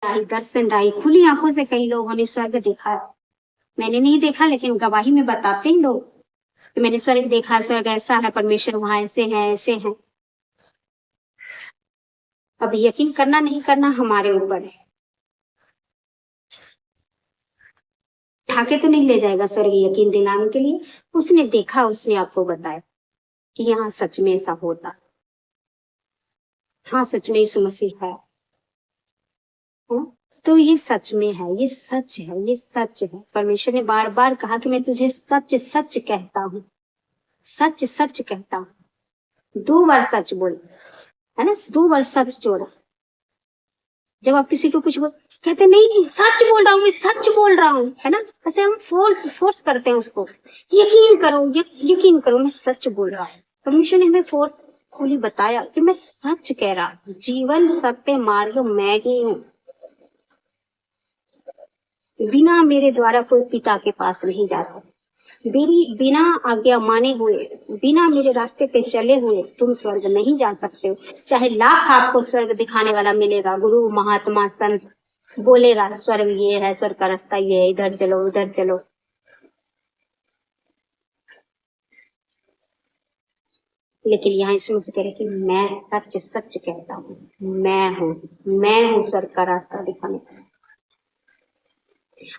राही दर्शन राही खुली आंखों से कई लोगों ने स्वर्ग देखा है। मैंने नहीं देखा, लेकिन गवाही में बताते हैं लोग कि मैंने स्वर्ग देखा, स्वर्ग ऐसा है, परमेश्वर वहां ऐसे हैं ऐसे हैं। अब यकीन करना नहीं करना हमारे ऊपर है। ठाके तो नहीं ले जाएगा स्वर्ग यकीन दिलाने के लिए। उसने देखा, उसने आपको बताया कि यहाँ सच में ऐसा होता। हाँ, सच में यीशु मसीह है। हाँ? तो ये सच में है, ये सच है, ये सच है। परमेश्वर ने बार बार कहा कि मैं तुझे सच सच कहता हूँ, सच सच कहता हूँ। 2 बार सच बोल, है ना, 2 बार सच जोड़ा। जब आप किसी को कुछ कहते नहीं नहीं सच बोल रहा हूँ, मैं सच बोल रहा हूँ, है ना, ऐसे हम फोर्स करते हैं उसको। यकीन करो, यकीन करो, मैं सच बोल रहा हूँ। परमेश्वर ने हमें फोर्सफुली बताया कि मैं सच कह रहा हूँ। जीवन सत्य मार्ग मैं ही हूँ। बिना मेरे द्वारा कोई पिता के पास नहीं जा सकता। बिना आज्ञा माने हुए, बिना मेरे रास्ते पे चले हुए तुम स्वर्ग नहीं जा सकते हो। चाहे लाख आपको स्वर्ग दिखाने वाला मिलेगा, गुरु महात्मा संत बोलेगा स्वर्ग ये है, स्वर्ग का रास्ता ये है, इधर चलो उधर चलो। लेकिन यहाँ इसमें से कह रहे कि मैं सच सच कहता हूँ, मैं हूँ स्वर्ग का रास्ता दिखाने वाला।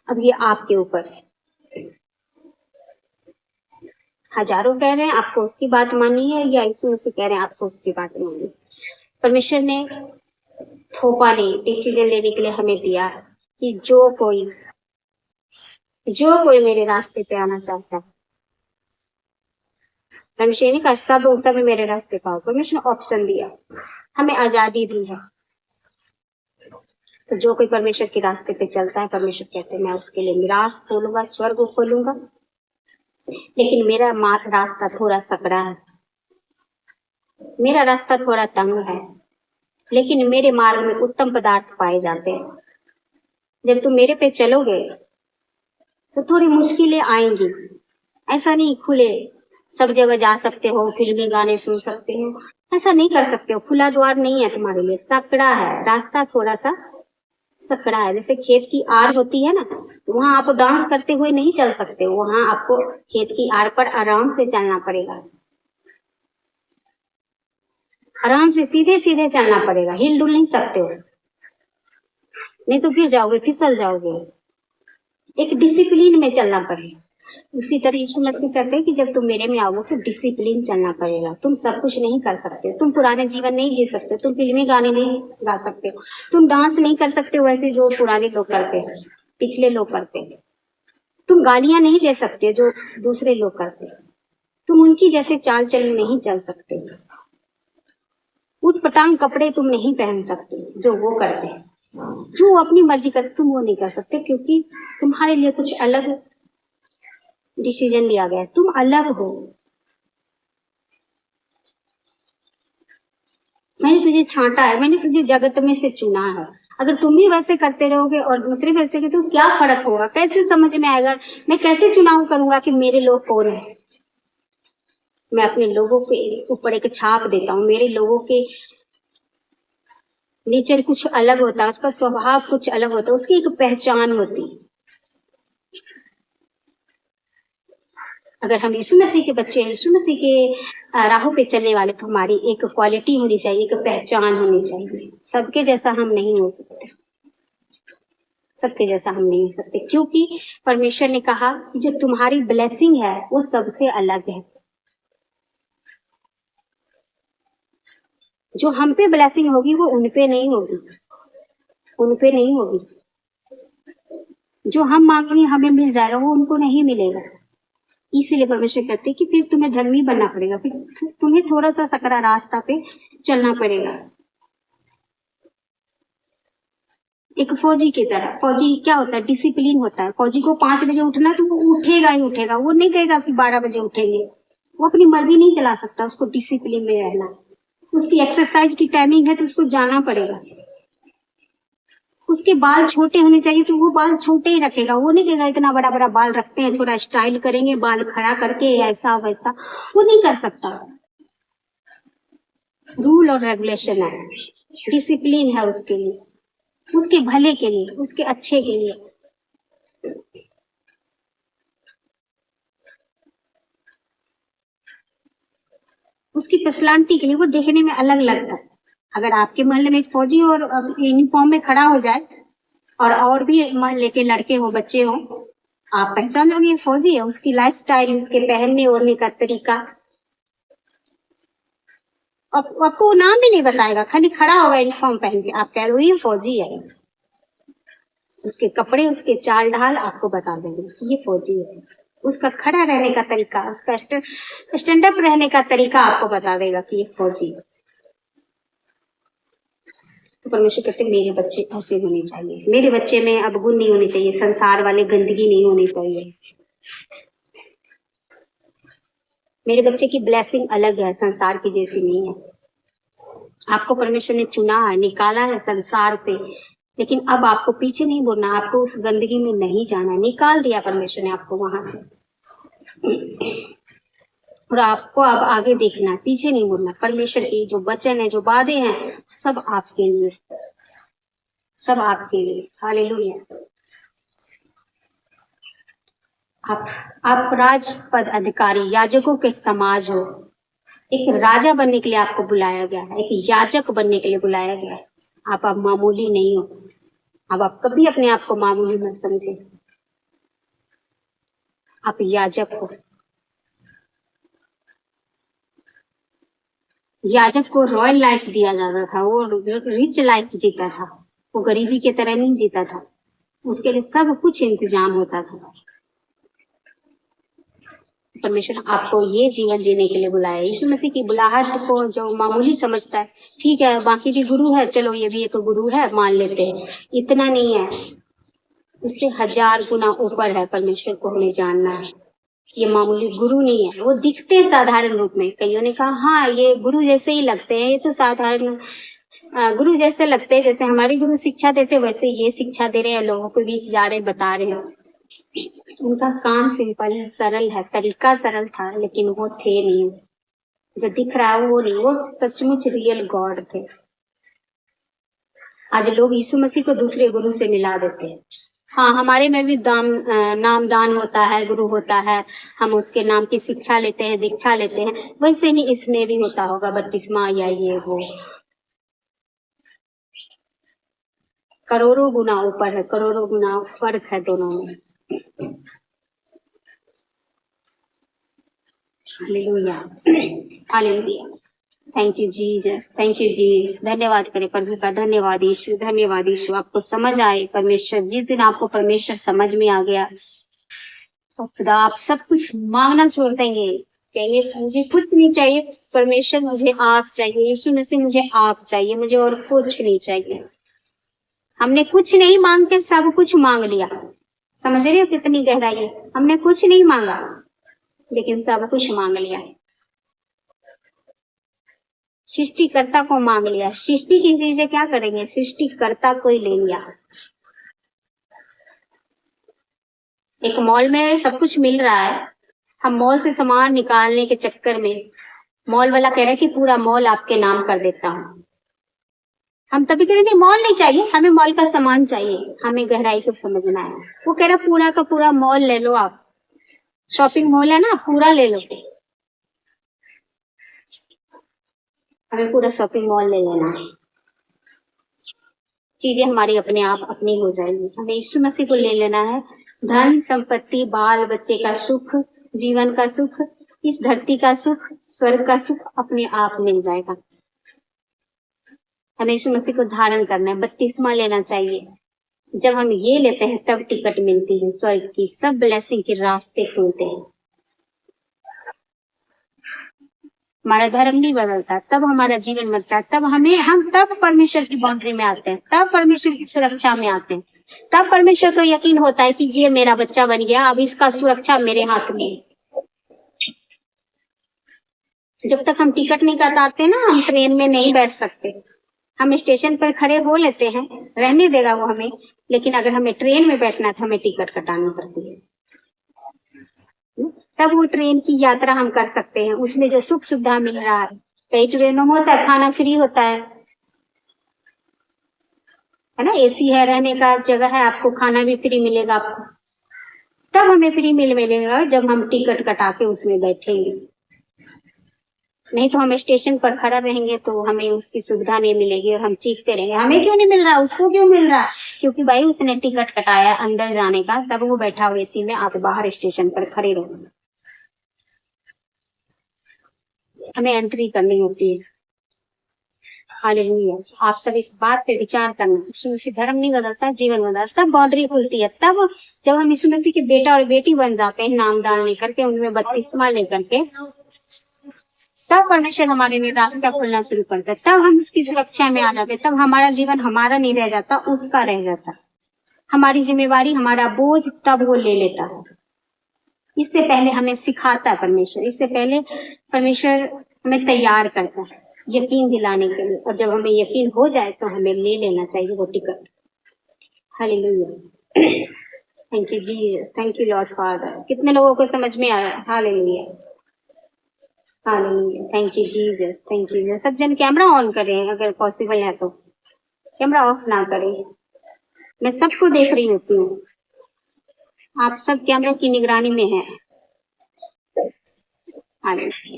अब ये आपके ऊपर है। हजारों कह रहे हैं आपको उसकी बात माननी है, या इसमें से कह रहे हैं आपको उसकी बात माननी है। परमेश्वर ने थोपा नहीं, डिसीजन लेने के लिए हमें दिया कि जो कोई मेरे रास्ते पे आना चाहता है, परमेश्वर ने कहा सब मेरे रास्ते पे आओ। परमेश्वर ने ऑप्शन दिया, हमें आजादी दी है। तो जो कोई परमेश्वर के रास्ते पे चलता है, परमेश्वर कहते हैं मैं उसके लिए निराश खोलूंगा, स्वर्ग खोलूंगा। लेकिन मेरा रास्ता थोड़ा सकड़ा है, मेरा रास्ता थोड़ा तंग है, लेकिन मेरे मार्ग में उत्तम पदार्थ पाए जाते हैं। जब तुम मेरे पे चलोगे तो थोड़ी मुश्किलें आएंगी। ऐसा नहीं खुले सब जगह जा सकते हो, फिल्मी गाने सुन सकते हो, ऐसा नहीं कर सकते हो। खुला द्वार नहीं है तुम्हारे लिए, सकड़ा है रास्ता, थोड़ा सा सकड़ा है। जैसे खेत की आड़ होती है ना, वहां आप डांस करते हुए नहीं चल सकते, वहां आपको खेत की आड़ पर आराम से चलना पड़ेगा, आराम से सीधे सीधे चलना पड़ेगा, हिल डुल नहीं सकते हो, नहीं तो गिर जाओगे, फिसल जाओगे। एक डिसिप्लिन में चलना पड़ेगा। उसी तरह यीशु मसीह कहते हैं कि जब तुम मेरे में आओगे तो डिसिप्लिन चलना पड़ेगा। तुम सब कुछ नहीं कर सकते, तुम पुराने जीवन नहीं जी सकते, तुम फिल्मी गाने नहीं गा सकते हो, तुम डांस नहीं कर सकते वैसे जो पुराने लोग करते हैं, पिछले लोग करते हैं। तुम गालियां नहीं दे सकते जो दूसरे लोग करते हैं, तुम उनकी जैसे चाल चलन नहीं चल सकते, उठ पटांग कपड़े तुम नहीं पहन सकते जो वो करते हैं, जो अपनी मर्जी करते तुम वो नहीं कर सकते, क्योंकि तुम्हारे लिए कुछ अलग डिसीजन लिया गया, तुम अलग हो। मैंने तुझे छांटा है, मैंने तुझे जगत में से चुना है। अगर तुम भी वैसे करते रहोगे और दूसरे वैसे के, तो क्या फर्क होगा, कैसे समझ में आएगा? मैं कैसे चुनाव करूंगा कि मेरे लोग कौन है? मैं अपने लोगों के ऊपर एक छाप देता हूँ। मेरे लोगों के नेचर कुछ अलग होता है, उसका स्वभाव कुछ अलग होता है, उसकी एक पहचान होती है। अगर हम यीशु मसीह के बच्चे हैं, यीशु मसीह के राहों पे चलने वाले, तो हमारी एक क्वालिटी होनी चाहिए, एक पहचान होनी चाहिए। सबके जैसा हम नहीं हो सकते, सबके जैसा हम नहीं हो सकते, क्योंकि परमेश्वर ने कहा कि जो तुम्हारी ब्लेसिंग है वो सबसे अलग है। जो हम पे ब्लेसिंग होगी वो उन पे नहीं होगी, उन पे नहीं होगी। जो हम मांगेंगे हमें मिल जाएगा, वो उनको नहीं मिलेगा। इसीलिए परमेश्वर कहते हैं कि फिर तुम्हें धर्मी बनना पड़ेगा, फिर तुम्हें थोड़ा सा सकरा रास्ता पे चलना पड़ेगा। एक फौजी की तरह, फौजी क्या होता है, डिसिप्लिन होता है। फौजी को 5 बजे उठना तो वो उठेगा ही उठेगा, वो नहीं कहेगा कि 12 बजे उठेंगे। वो अपनी मर्जी नहीं चला सकता, उसको डिसिप्लिन में रहना। उसकी एक्सरसाइज की टाइमिंग है तो उसको जाना पड़ेगा। उसके बाल छोटे होने चाहिए तो वो बाल छोटे ही रखेगा, वो नहीं कहेगा इतना बड़ा बड़ा बाल रखते हैं, थोड़ा स्टाइल करेंगे, बाल खड़ा करके ऐसा वैसा, वो नहीं कर सकता। रूल और रेगुलेशन है, डिसिप्लिन है उसके लिए। उसके भले के लिए, उसके अच्छे के लिए। उसकी पर्सनालिटी के लिए, वो देखने में अलग लगता है। अगर आपके मोहल्ले में एक फौजी और यूनिफॉर्म में खड़ा हो जाए और भी मोहल्ले के लड़के हो, बच्चे हो, आप पहचान लोगे ये फौजी है। उसकी लाइफ स्टाइल, उसके पहनने ओढ़ने का तरीका, आपको नाम भी नहीं बताएगा, खाली खड़ा होगा यूनिफॉर्म पहन के, आप कह रहे हो ये फौजी है। उसके कपड़े, उसके चाल ढाल आपको बता देंगे कि ये फौजी है। उसका खड़ा रहने का तरीका, उसका स्टैंड अप रहने का तरीका आपको बता देगा कि ये फौजी है। तो परमेश्वर कहते मेरे बच्चे ऐसे होने चाहिए, मेरे बच्चे में अवगुण नहीं होने चाहिए, संसार वाले गंदगी नहीं होनी चाहिए। मेरे बच्चे की ब्लेसिंग अलग है, संसार की जैसी नहीं है। आपको परमेश्वर ने चुना है, निकाला है संसार से, लेकिन अब आपको पीछे नहीं मुड़ना, आपको उस गंदगी में नहीं जाना। निकाल दिया परमेश्वर ने आपको वहां से, और आपको अब आगे देखना, पीछे नहीं मुड़ना। परमेश्वर की जो वचन है, जो वादे हैं, सब आपके लिए, सब आपके लिए। हालेलुया। आप राजपद अधिकारी, याजकों के समाज हो। एक राजा बनने के लिए आपको बुलाया गया है, एक याजक बनने के लिए बुलाया गया है। आप मामूली नहीं हो। अब आप कभी अपने आप को मामूली मत समझे, आप याजक हो। याजक को रॉयल लाइफ दिया जाता था, वो रिच लाइफ जीता था, वो गरीबी के तरह नहीं जीता था, उसके लिए सब कुछ इंतजाम होता था। परमेश्वर आपको ये जीवन जीने के लिए बुलाया। यीशु मसीह की बुलाहट को जो मामूली समझता है, ठीक है बाकी भी गुरु है, चलो ये भी एक गुरु है, मान लेते हैं, इतना नहीं है, इससे 1000 गुना ऊपर है। परमेश्वर को हमें जानना है, ये मामूली गुरु नहीं है। वो दिखते साधारण रूप में, कईयों ने कहा हाँ ये गुरु जैसे ही लगते हैं, ये तो साधारण गुरु जैसे लगते हैं, जैसे हमारे गुरु शिक्षा देते वैसे ये शिक्षा दे रहे हैं, लोगों के बीच जा रहे बता रहे हैं। उनका काम सिंपल है, सरल है, तरीका सरल था, लेकिन वो थे नहीं, जो दिख रहा है वो नहीं, वो सचमुच रियल गॉड थे। आज लोग यीशु मसीह को दूसरे गुरु से मिला देते हैं। हाँ हमारे में भी नामदान होता है, गुरु होता है, हम उसके नाम की शिक्षा लेते हैं, दीक्षा लेते हैं, वैसे ही इसमें भी होता होगा बपतिस्मा या ये वो। करोड़ों गुना ऊपर है, करोड़ों गुना फर्क है दोनों में। Hallelujah, hallelujah. Thank you Jesus, thank you Jesus. धन्यवाद करें प्रभु का, धन्यवाद यीशु, धन्यवाद यीशु। आपको समझ आए परमेश्वर, जिस दिन आपको परमेश्वर समझ में आ गया तो खुदा आप सब कुछ मांगना छोड़ देंगे, कहेंगे मुझे कुछ नहीं चाहिए परमेश्वर, मुझे आप चाहिए, यीशु मसीह मुझे आप चाहिए, मुझे और कुछ नहीं चाहिए। हमने कुछ नहीं मांग के सब कुछ मांग लिया। समझ रहे हो कितनी गहराई है? हमने कुछ नहीं मांगा लेकिन सब कुछ मांग लिया। सृष्टिकर्ता को मांग लिया। सृष्टि की चीजें क्या करेंगे, सृष्टिकर्ता को ही ले लिया। एक मॉल में सब कुछ मिल रहा है, हम मॉल से सामान निकालने के चक्कर में मॉल वाला कह रहा है कि पूरा मॉल आपके नाम कर देता हूँ। हम तभी कह रहे नहीं मॉल नहीं चाहिए, हमें मॉल का सामान चाहिए। हमें गहराई को समझना है। वो कह रहा पूरा का पूरा मॉल ले लो, आप शॉपिंग मॉल है ना, पूरा ले लो। हमें पूरा शॉपिंग मॉल ले लेना है, चीजें हमारी अपने आप अपनी हो जाएगी। हमें यीशु मसीह को ले लेना है। धन संपत्ति, बाल बच्चे का सुख, जीवन का सुख, इस धरती का सुख, स्वर्ग का सुख अपने आप मिल जाएगा। हमें यीशु मसीह को धारण करना है, बपतिस्मा लेना चाहिए। जब हम ये लेते हैं तब टिकट मिलती है स्वर्ग की, सब ब्लेसिंग के रास्ते खुलते हैं। हमारा धर्म नहीं बदलता, तब हमारा जीवन बनता है, तब हम तब परमेश्वर की बाउंड्री में आते हैं, तब परमेश्वर की सुरक्षा में आते हैं, तब परमेश्वर को यकीन होता है कि ये मेरा बच्चा बन गया, अब इसका सुरक्षा मेरे हाथ में है। जब तक हम टिकट नहीं कटाते ना, हम ट्रेन में नहीं बैठ सकते। हम स्टेशन पर खड़े हो लेते हैं, रहने देगा वो हमें, लेकिन अगर हमें ट्रेन में बैठना है तो हमें टिकट कटानी पड़ती है, तब वो ट्रेन की यात्रा हम कर सकते हैं। उसमें जो सुख सुविधा मिल रहा है, कई ट्रेनों में होता है खाना फ्री होता है है ना, एसी है, रहने का जगह है, आपको खाना भी फ्री मिलेगा आपको, तब हमें फ्री मिलेगा जब हम टिकट कटा के उसमें बैठेंगे। नहीं तो हम स्टेशन पर खड़ा रहेंगे तो हमें उसकी सुविधा नहीं मिलेगी और हम चीखते रहेंगे, हमें क्यों नहीं मिल रहा, उसको क्यों मिल रहा, क्योंकि भाई उसने टिकट कटाया अंदर जाने का, तब वो बैठा हुआ एसी में, आप बाहर स्टेशन पर खड़े रहो। हमें एंट्री करनी होती है। हालेलुया। आप सब इस बात पे विचार करना, यीशु मसीह धर्म नहीं बदलता, जीवन बदलता, तब बाउंड्री खुलती है, तब जब हम यीशु मसीह के बेटा और बेटी बन जाते हैं, नाम दान लेकर के, उनमें बपतिस्मा लेकर के, तब परमेश्वर हमारे लिए रास्ता खोलना शुरू करता है, तब हम उसकी सुरक्षा में आ जाते, तब हमारा जीवन हमारा नहीं रह जाता, उसका रह जाता, हमारी जिम्मेवारी, हमारा बोझ तब वो ले लेता है। इससे पहले हमें सिखाता है परमेश्वर, इससे पहले परमेश्वर हमें तैयार करता है यकीन दिलाने के लिए, और जब हमें यकीन हो जाए तो हमें ले लेना चाहिए वो ticket. Hallelujah. Thank you Jesus, thank you Lord father. कितने लोगों को समझ में आ रहा है? Hallelujah, hallelujah, thank you Jesus, thank you. सब जन कैमरा ऑन करें अगर पॉसिबल है तो, कैमरा ऑफ ना करें, मैं सबको देख रही होती हूँ, आप सब कैमरा की निगरानी में है। हालेलुया।